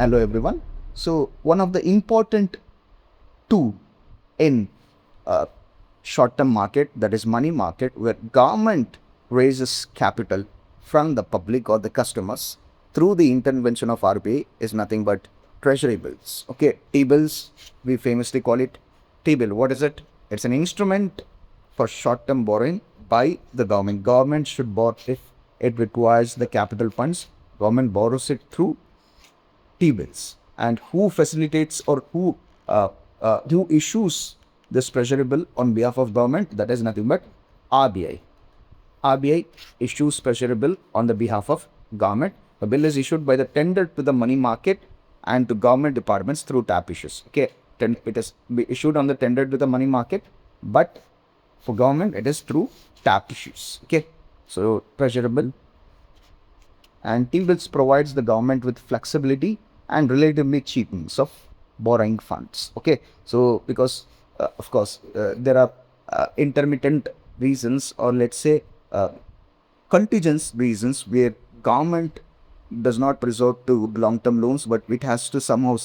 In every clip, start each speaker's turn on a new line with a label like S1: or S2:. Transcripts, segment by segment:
S1: Hello everyone. So one of the important tool in short-term market, that is money market, where government raises capital from the public or the customers through the intervention of RBI is nothing but treasury bills. Okay, T-bills, we famously call it T-bill. What is it? It's an instrument for short-term borrowing by the government. Government should borrow if it requires the capital funds. Government borrows it through T-bills. And who facilitates or who issues this treasury bill on behalf of government? That is nothing but RBI. RBI issues treasury bill on the behalf of government. The bill is issued by the tender to the money market and to government departments through tap issues. Okay, it is issued on the tender to the money market, but for government it is through tap issues. Okay, so treasury bill and T-bills provides the government with flexibility and relatively cheap means of borrowing funds. Okay, so because of course there are intermittent reasons, or let's say contingent reasons, where government does not resort to long-term loans, but it has to somehow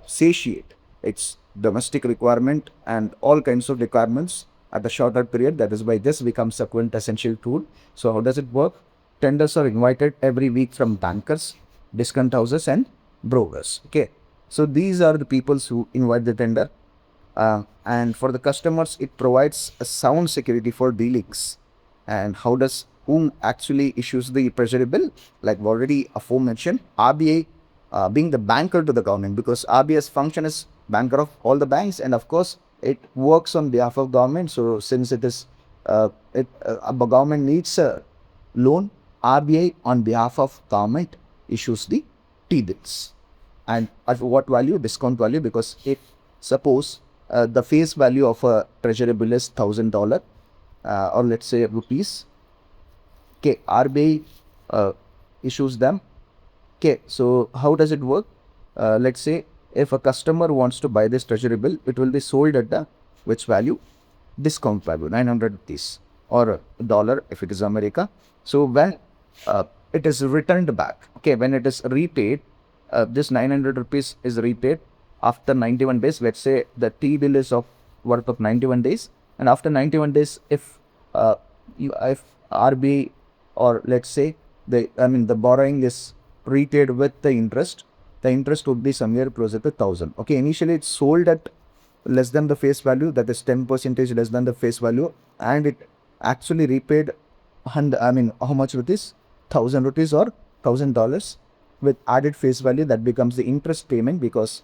S1: satiate its domestic requirement and all kinds of requirements at a shorter period. That is why this becomes a quintessential tool. So how does it work? Tenders are invited every week from bankers, discount houses and brokers. Okay, so these are the people who invite the tender, and for the customers it provides a sound security for dealings. And how does whom actually issues the treasury bill? Like already aforementioned, RBI being the banker to the government, because RBI's function is banker of all the banks, and of course it works on behalf of government. So since it is government needs a loan, RBI on behalf of government issues the T-bills. And at what value? Discount value, because if suppose the face value of a treasury bill is $1,000 or let's say rupees. Okay, RBI issues them. Okay, so how does it work? Let's say if a customer wants to buy this treasury bill, it will be sold at the which value? Discount value, 900 rupees or dollar if it is America. So when it is returned back, okay, when it is repaid, this 900 rupees is repaid after 91 days. Let's say the T-bill is of worth of 91 days, and after 91 days, if RBI, or let's say the borrowing is repaid with the interest would be somewhere closer to 1,000. Okay, initially it's sold at less than the face value, that is 10% less than the face value, and it actually repaid how much rupees? 1,000 rupees or $1,000 with added face value. That becomes the interest payment, because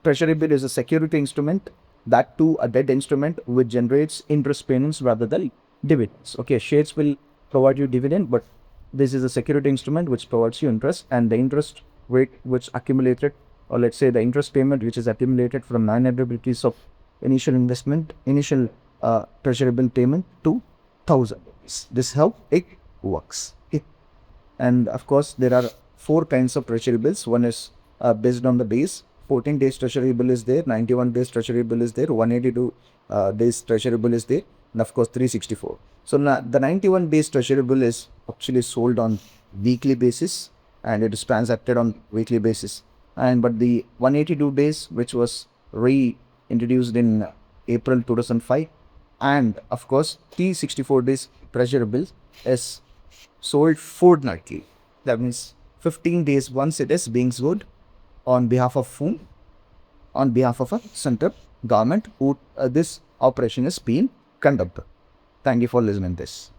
S1: treasury bill is a security instrument, that too a debt instrument, which generates interest payments rather than dividends. Okay, shares will provide you dividend, but this is a security instrument which provides you interest, and the interest rate which accumulated, or let's say the interest payment which is accumulated from 900 rupees of initial investment, initial treasury bill payment to 1,000 rupees. This is how it works. Okay. And of course there are 4 kinds of treasury bills. One is based on the days. 14 days treasury bill is there, 91 days treasury bill is there, 182 days treasury bill is there, and of course 364. So now the 91 days treasury bill is actually sold on weekly basis, and it is transacted on weekly basis. And but the 182 days, which was reintroduced in April 2005, and of course 364 days treasury bill is sold fortnightly. That means 15 days once it is being sold. On behalf of whom? On behalf of a central government, who this operation is being conducted. Thank you for listening to this.